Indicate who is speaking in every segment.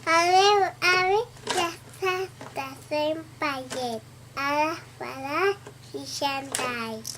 Speaker 1: El meu avi ja està de 100 pallet. Ara farà 60 anys.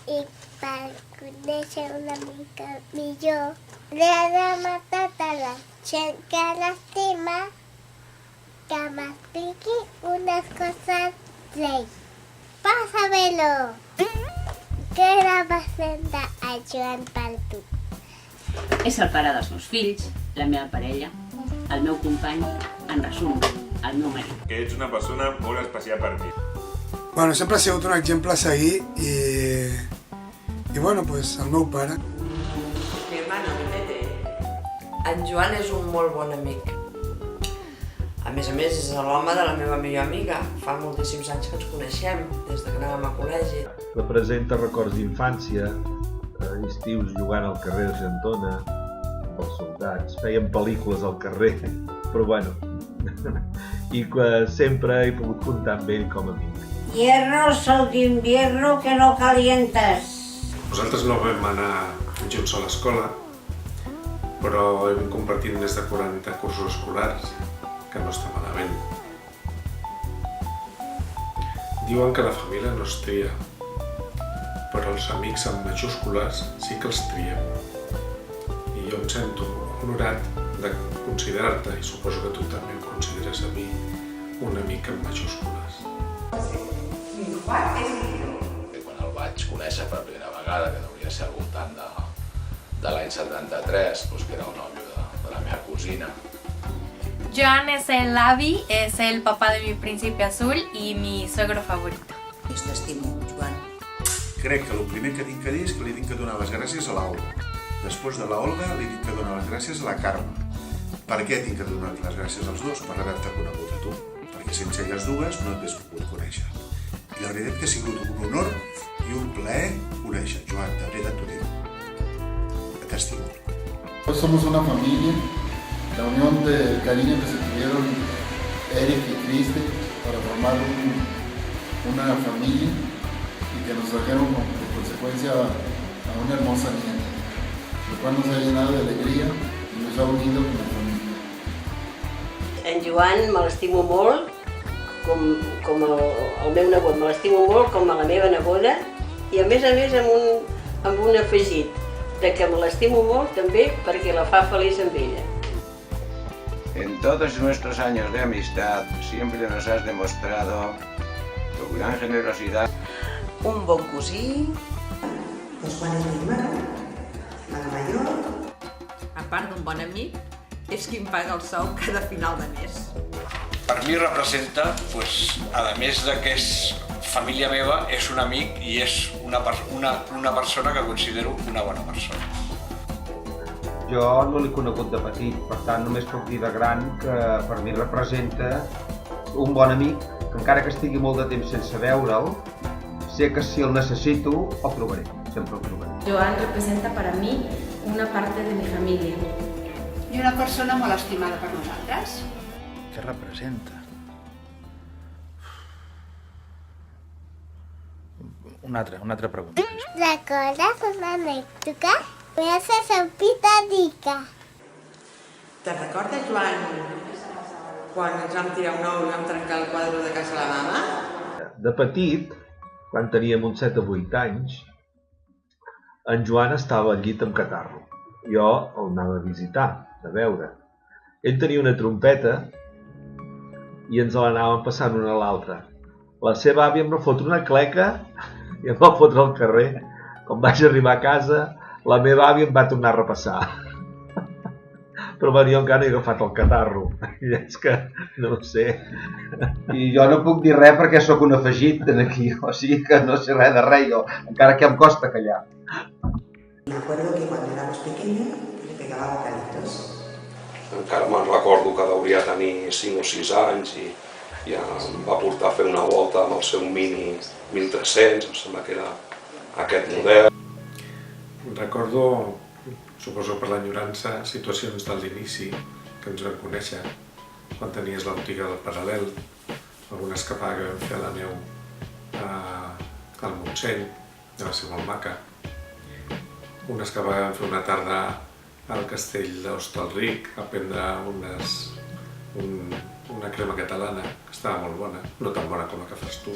Speaker 1: I per conèixer una mica millor, li ha demanat a la gent que l'estima que m'expliqui unes coses d'ell. Pásamelo! Què representa el Joan per tu?
Speaker 2: És el pare dels meus fills, la meva parella, el meu company, en resum, el meu marit.
Speaker 3: Que ets una persona molt especial per mi.
Speaker 4: Bueno, sempre ha sigut un exemple a seguir i bueno, pues el meu pare.
Speaker 5: Mi hermano, mi nete. En Joan és un molt bon amic. A més, és l'home de la meva millor amiga. Fa moltíssims anys que ens coneixem, des que anàvem a col·legi.
Speaker 6: Representa records d'infància, estius jugant al carrer d'Argentona, amb els soldats, fèiem pel·lícules al carrer, però bueno, i que sempre he pogut comptar amb ell com a amic.
Speaker 7: Hierro sol d'invierno que no calientes.
Speaker 8: Nosaltres no vam anar junts a l'escola, però hem compartit més de 40 cursos escolars, que no està malament. Diuen que la família no es tria, però els amics amb majúscules sí que els triem. I jo em sento honorat de considerar-te, i suposo que tu també em consideres a mi, un amic amb majúscules.
Speaker 9: Quan el vaig conèixer per primera vegada, que hauria ser al voltant de l'any 73, que era el nòvio de la meva cosina.
Speaker 10: Joan es el avi, es el papá de mi príncipe azul y mi suegro favorito.
Speaker 7: T'estimo, Joan.
Speaker 11: Crec que el primer que tinc que dir és que li tinc que donar les gràcies a l'Olga. Després de l'Olga li tinc que donar les gràcies a la Carme. Per què tinc que donar les gràcies als dos? Per haver-te conegut a tu. Perquè sense elles dues no t'hagués pogut conèixer. I la veritat que ha sigut un honor i un plaer conèixer, Joan, de veritat t'ho dic. T'estimo.
Speaker 12: Somos una familia, la unión de cariño que se tuvieron Eric y Kristen para formar una familia y que nos trajeron como consecuencia a una hermosa niña, lo cual nos ha llenado de alegría y nos ha unido como familia.
Speaker 7: En Joan me l'estimo molt, com el meu nebot, me l'estimo molt com a la meva neboda i a més amb un afegit, de que me l'estimo molt també perquè la fa feliç amb ella.
Speaker 13: En todos nuestros años de amistad siempre nos has demostrado tu gran generosidad.
Speaker 5: Un bon cosí.
Speaker 14: Pues Juan és mi hermano, la mayor.
Speaker 5: A part d'un bon amic, és qui em paga el sou cada final de mes.
Speaker 15: Per mi representa, a més de que és família meva, és un amic i és una persona que considero una bona persona.
Speaker 16: Jo no l'he conegut de petit, per tant només puc dir de gran que per mi representa un bon amic, que encara que estigui molt de temps sense veure'l, sé que si el necessito el trobaré, sempre el trobaré.
Speaker 10: Joan representa para mí una parte de mi familia.
Speaker 17: I una persona molt estimada per nosaltres.
Speaker 18: Què representa? Una altra pregunta.
Speaker 1: ¿Recordas una anècdota? Me hace pitadica.
Speaker 5: Te'n recordes, Joan, quan ens vam tirar un ou i vam trencar el quadre de casa la mama?
Speaker 6: De petit, quan teníem uns 7 o 8 anys, en Joan estava al llit amb catarro. Jo el anava a visitar, a veure. Ell tenia una trompeta i ens l'anàvem passant una a l'altra. La seva àvia em va fotre una cleca i em va fotre al carrer. Quan vaig arribar a casa, la meva àvia em va tornar a repassar. Però jo encara he agafat el catarro. I és que, no ho sé.
Speaker 16: I jo no puc dir res perquè sóc un afegit aquí, o sigui que no sé res de res jo, encara que em costa callar.
Speaker 14: Me acuerdo que cuando éramos pequeños le pegaba bocaditos.
Speaker 9: Encara me'n recordo que hauria tenir 5 o 6 anys i em va portar a fer una volta amb el seu Mini 1300, em sembla que era aquest model.
Speaker 8: Recordo, suposo per l'enyorança, situacions de l'inici que ens vam conèixer, quan tenies la botiga del Paral·lel, alguna escapada que vam fer a la neu al Montseny, que va ser molt maca, una escapada que vam fer una tarda al castell d'Hostalric a prendre una crema catalana, que estava molt bona, no tan bona com la que fas tu.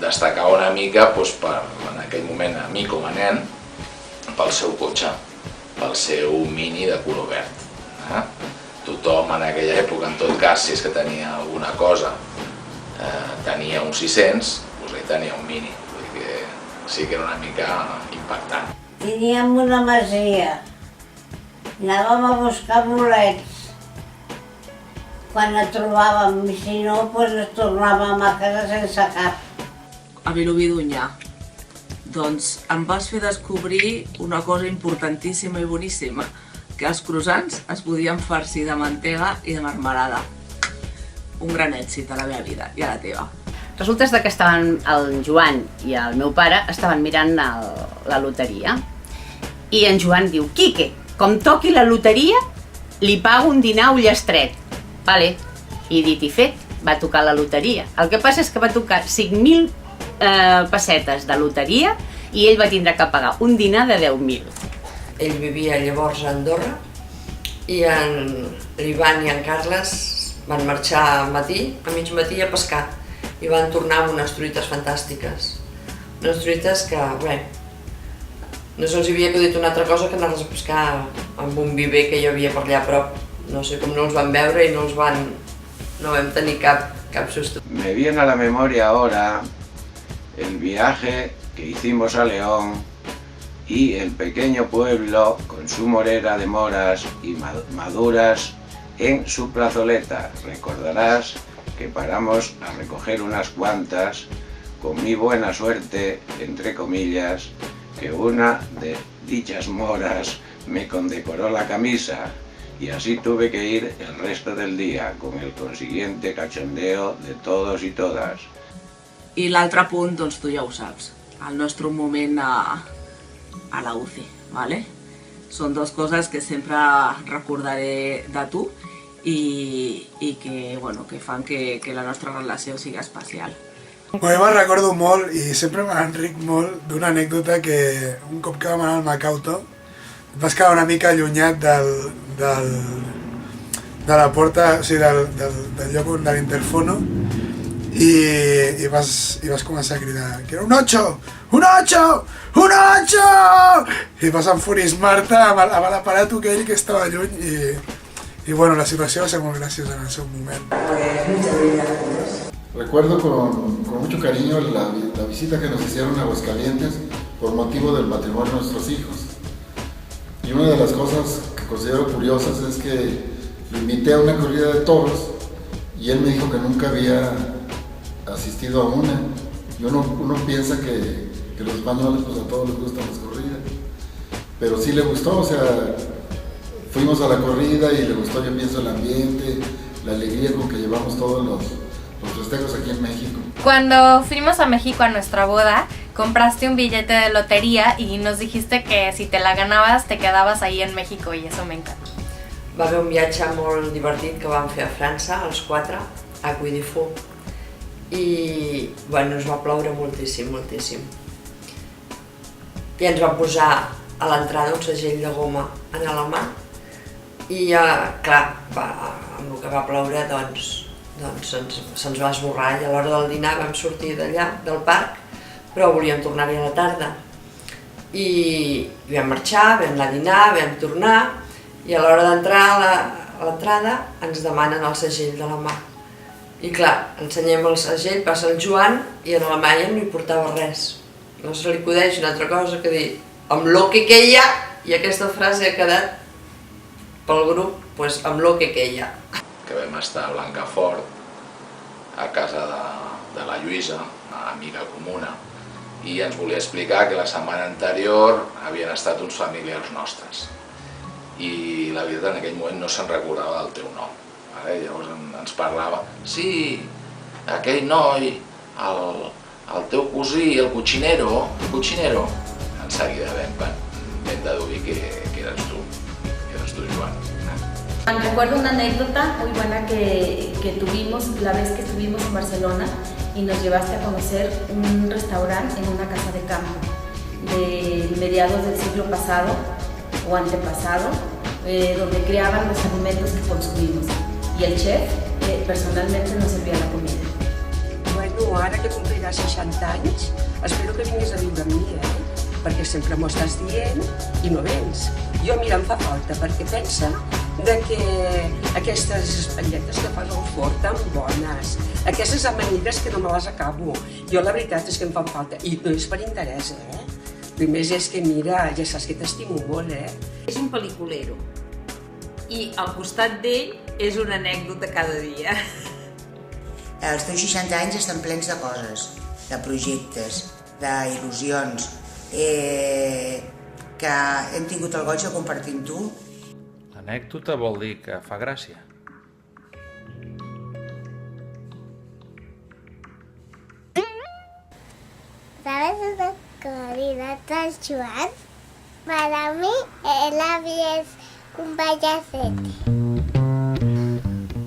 Speaker 19: Destacar una mica en aquell moment, a mi com a nen, pel seu cotxe, pel seu Mini de color verd. Tothom en aquella època, en tot cas, si és que tenia alguna cosa, tenia un 600, doncs ell tenia un Mini. Vull dir que sí que era una mica impactant.
Speaker 20: Teníem una masia, anàvem a buscar bolets. Quan et trobàvem, i si no, ens tornàvem a casa sense cap.
Speaker 21: A Vilobí d'Onyar. Doncs em vas fer descobrir una cosa importantíssima i boníssima, que els croissants es podien farcir de mantega i de marmelada. Un gran èxit a la meva vida i a la teva.
Speaker 2: Resulta que estaven el Joan i el meu pare estaven mirant la loteria i en Joan diu: Quique, com toqui la loteria, li pago un dinar a Ullestret. Vale. I dit i fet, va tocar la loteria. El que passa és que va tocar 5.000 pessetes de loteria i ell va tindre que pagar un dinar de 10.000.
Speaker 5: Ell vivia llavors a Andorra i l'Ivan i en Carles van marxar al matí, a mig matí a pescar i van tornar amb unes truites fantàstiques. Unes truites que, bé, no se'ls havia acudit una altra cosa que anar-les a pescar amb un viver que hi havia per allà a prop. No sé com no els van veure i no vam tenir cap susto.
Speaker 13: Me viene a la memoria ahora el viaje que hicimos a León y el pequeño pueblo con su morera de moras y maduras en su plazoleta. Recordarás que paramos a recoger unas cuantas con mi buena suerte, entre comillas, que una de dichas moras me condecoró la camisa y así tuve que ir el resto del día con el consiguiente cachondeo de todos y todas.
Speaker 21: I l'altre punt, doncs tu ja ho saps, el nostre moment a la UCI, ¿vale? Són dues coses que sempre recordaré de tu i que, bueno, que fan que la nostra relació sigui especial.
Speaker 4: Jo me'n recordo molt i sempre m'enric molt d'una anècdota que un cop que vam anar al Macauto et vas quedar una mica allunyat de la porta, o sigui, del lloc de l'interfono i vas començar a cridar que era un 8! Un 8! Un 8! I vas enfurismar-te amb l'aparato aquell que estava lluny i bueno, la situació va ser molt graciosa en el seu moment.
Speaker 12: Recuerdo con mucho cariño la visita que nos hicieron a Aguascalientes por motivo del matrimonio de nuestros hijos. Y una de las cosas que considero curiosas es que lo invité a una corrida de toros y él me dijo que nunca había asistido a una. Y uno piensa que los españoles pues a todos les gustan las corridas, pero sí le gustó, o sea, fuimos a la corrida y le gustó, yo pienso, el ambiente, la alegría con que llevamos todos los festejos aquí en México.
Speaker 10: Cuando fuimos a México a nuestra boda, compraste un billete de lotería y nos dijiste que si te la ganabas te quedabas ahí en México y eso me encanta.
Speaker 5: Va haver un viatge molt divertit que vam fer a França, els 4, a Puy du Fou. I bueno, ens va ploure moltíssim, moltíssim. I ens van posar a l'entrada un segell de goma en la mà i clar, amb el que va ploure doncs se'ns va esborrar i a l'hora del dinar vam sortir d'allà, del parc, però volíem tornar-hi a la tarda. I vam marxar, vam anar a dinar, vam tornar i a l'hora d'entrar a l'entrada ens demanen el segell de la mà. I clar, ensenyem el segell, passa el Joan i en la mà ella no hi portava res. No se li acudeix una altra cosa que dir amb lo que queia, i aquesta frase ha quedat pel grup, doncs amb lo que queia.
Speaker 19: Que vam estar a Blancafort, a casa de la Lluïsa, una amiga comuna, i ens volia explicar que la setmana anterior havien estat uns familiars nostres. I la veritat, en aquell moment no se'n recordava del teu nom. Llavors ens parlava, sí, aquell noi, el teu cosí, el cochinero, en seguida vam deduir que eres tu, Joan.
Speaker 22: Recuerdo una anécdota muy buena que tuvimos la vez que estuvimos en Barcelona y nos llevaste a conocer un restaurante en una casa de campo de mediados del siglo pasado o antepasado donde creaban los alimentos que consumimos. Y el chef personalmente nos envía la comida.
Speaker 3: Bueno, ara que compliràs 60 anys, espero que vinguis a viure amb mi, perquè sempre m'ho estàs dient i no vens. Jo, mira, em fa falta, perquè pensa que aquestes espatlletes que fas al forn tan bones, aquestes amanides que no me les acabo. Jo la veritat és que em fan falta, i no és per interès, Només és que, mira, ja saps que t'estimo molt,
Speaker 11: És un pel·liculero i al costat d'ell és una anècdota cada dia.
Speaker 14: Els teus 60 anys estan plens de coses, de projectes, d'il·lusions, que hem tingut el goig de compartir amb tu.
Speaker 18: L'anècdota vol dir que fa gràcia.
Speaker 1: ¿Sabes una cualidad del Joan? Para mí, el avi es un payasete.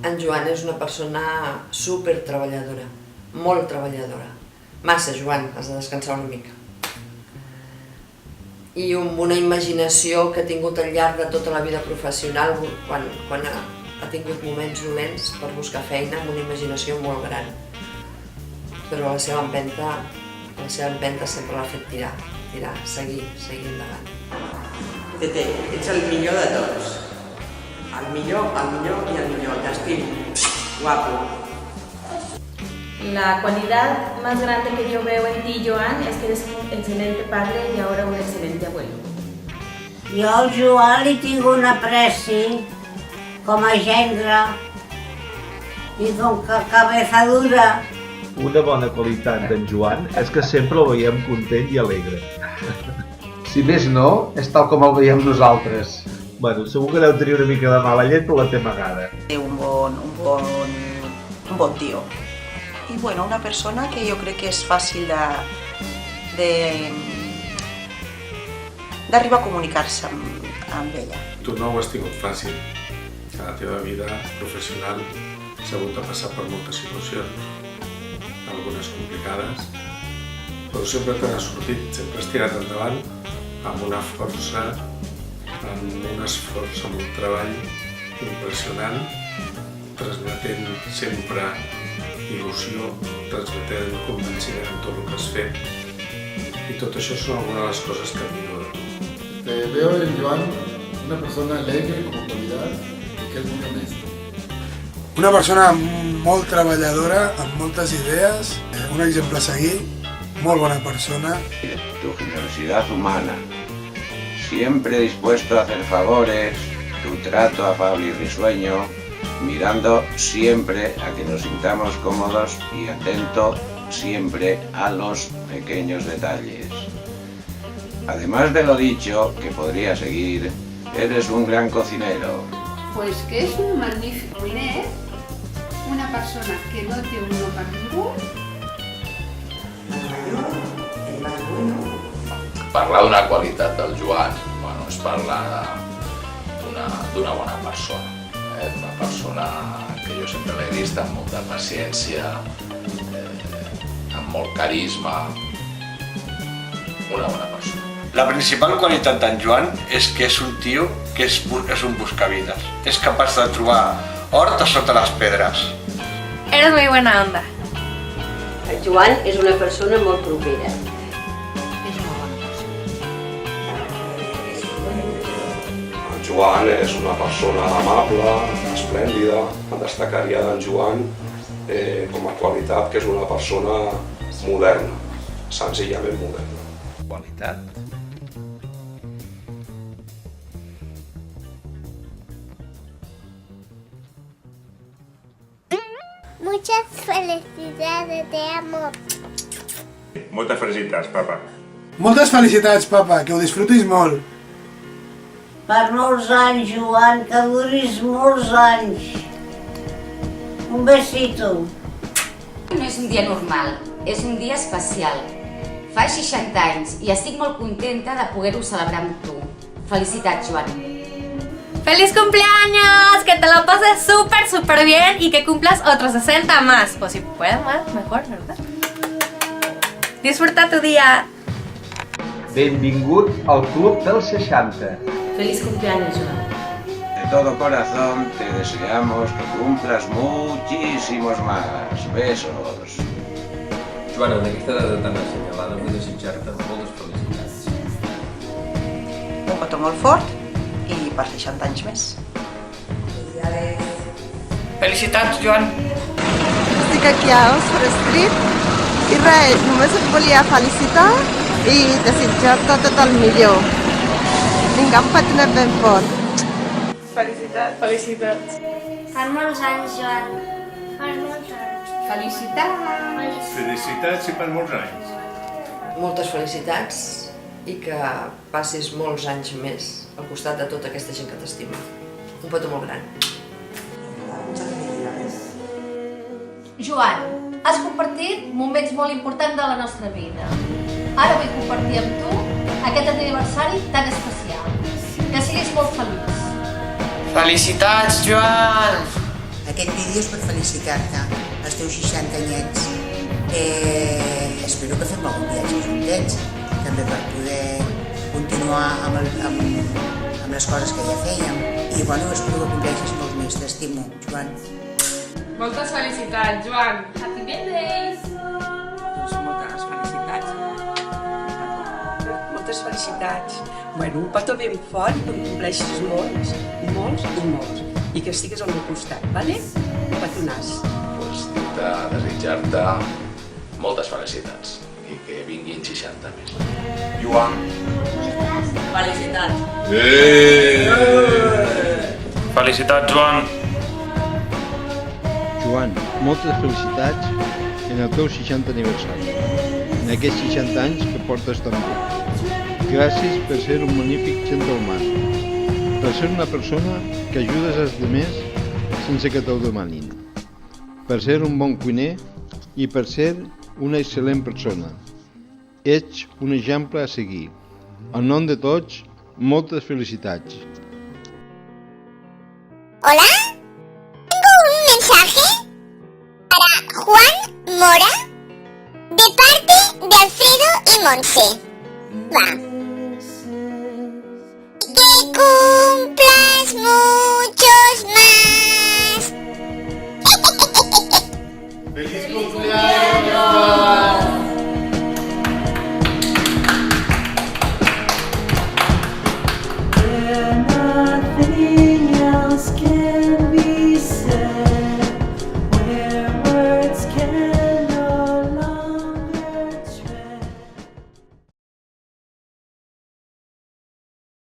Speaker 5: En Joan és una persona super treballadora, molt treballadora. Massa, Joan, has de descansar una mica. I amb una imaginació que ha tingut al llarg de tota la vida professional, quan ha tingut moments dolents per buscar feina, amb una imaginació molt gran. Però la seva empenta sempre l'ha fet tirar, seguir endavant.
Speaker 3: Tete, ets el millor de tots. El millor i el millor. T'estimo. Guapo.
Speaker 22: La cualidad más grande que yo veo en ti, Joan, es que eres un excelente padre y ahora un excelente abuelo.
Speaker 20: Jo al Joan li tinc un apreci com a gendre i com que cabeza dura.
Speaker 6: Una bona qualitat d'en Joan és que sempre el veiem content i alegre.
Speaker 16: Si més no, és tal com el veiem nosaltres.
Speaker 6: Bueno, segur que deu tenir una mica de mala llet, però la té amagada.
Speaker 23: Un bon tio. I bueno, una persona que jo crec que és fàcil d'arribar a comunicar-se amb ella.
Speaker 8: Tu no ho has tingut fàcil. A la teva vida professional has hagut de passar per moltes situacions, algunes complicades, però sempre te n'has sortit, sempre has tirat endavant amb una força, amb un esforç, amb un treball impressionant, transmetent sempre il·lusió, transmetent convenciment en tot el que has fet. I tot això són algunes de les coses que admiro de tu.
Speaker 12: Te veo en Joan una persona alegre, con cualidad y que es muy honesta.
Speaker 4: Una persona molt treballadora, amb moltes idees, un exemple a seguir, molt bona persona.
Speaker 13: Tu generosidad humana, siempre dispuesto a hacer favores, tu trato afable y risueño, mirando siempre a que nos sintamos cómodos y atento siempre a los pequeños detalles. Además de lo dicho, que podría seguir, eres un gran cocinero.
Speaker 17: Pues que es un magnífico cuiner, una persona que no té un no per ningú.
Speaker 19: Parlar d'una qualitat del Joan, bueno, és parlar d'una bona persona. Una persona que jo sempre l'he vist amb molta paciència, amb molt carisma, una bona persona.
Speaker 15: La principal qualitat d'en Joan és que és un tio que és un buscavides. És capaç de trobar hort a sota les pedres.
Speaker 10: Eres muy buena onda.
Speaker 7: El Joan és una persona molt propera.
Speaker 9: El Joan és una persona amable, esplèndida. Destacaria d'en Joan com a qualitat que és una persona moderna, senzillament moderna.
Speaker 18: Qualitat.
Speaker 1: Muchas felicidades, te amo.
Speaker 24: Moltes felicitats, papa.
Speaker 4: Moltes felicitats, papa, que ho disfrutis molt.
Speaker 20: Per molts anys, Joan, que duris molts anys. Un besito.
Speaker 25: No és un dia normal, és un dia especial. Fa 60 anys i estic molt contenta de poder-ho celebrar amb tu. Felicitats, Joan.
Speaker 10: ¡Feliz cumpleaños! Que te la pases súper bien y que cumplas otros 60 más. O si puedes más, mejor, ¿verdad? Disfruta tu día.
Speaker 16: Benvingut al Club dels 60.
Speaker 22: Feliz cumpleaños, Joan.
Speaker 13: todo corazón te deseamos que cumplas muchísimos más. Besos.
Speaker 2: Joan, en aquesta data tan assenyalada vull desitjar-te moltes felicitats.
Speaker 23: Un petó molt fort i per 60 anys més.
Speaker 5: Felicitats, Joan.
Speaker 11: Estic aquí a Oxford Street i res, només et volia felicitar i desitjar-te tot el millor. Vinga, un petinet ben fort.
Speaker 5: Felicitats. Felicitats.
Speaker 1: Per molts anys, Joan. Per molts anys.
Speaker 17: Felicitats.
Speaker 14: Felicitats i per molts anys.
Speaker 21: Moltes felicitats i que passis molts anys més al costat de tota aquesta gent que t'estima. Un petó molt gran.
Speaker 26: Joan, has compartit moments molt importants de la nostra vida. Ara vull compartir amb tu aquest aniversari tan especial. Que siguis molt feliç.
Speaker 5: Felicitats, Joan!
Speaker 27: Aquest vídeo és per felicitar-te, els teus 60 anyets. Espero que fem algun viatge juntets, també per poder continuar amb les coses que ja fèiem. I bueno, espero que compleixis molts més. T'estimo, Joan.
Speaker 5: Moltes felicitats, Joan!
Speaker 26: Happy birthday!
Speaker 3: Moltes felicitats. Moltes felicitats. Bueno, un petó ben fort i que compleixis molts, molts i molts. I que estigues al meu costat, vale? Un petonàs.
Speaker 19: Pues de desitjar-te moltes felicitats i que vinguin 60 més.
Speaker 9: Joan.
Speaker 21: Felicitats.
Speaker 5: Felicitats, Joan!
Speaker 28: Joan, moltes felicitats en el teu 60 aniversari, en aquests 60 anys que portes també. Gràcies per ser un magnífic gentleman, per ser una persona que ajudes als demés sense que te'l demanin, per ser un bon cuiner i per ser una excel·lent persona. Ets un exemple a seguir. En nom de tots, moltes felicitats.
Speaker 1: Hola, tengo un mensaje para Juan Mora de parte de Alfredo y Monse. Va. Que cumplas muchos más.
Speaker 12: ¡Feliz cumpleaños!
Speaker 29: Nothing else can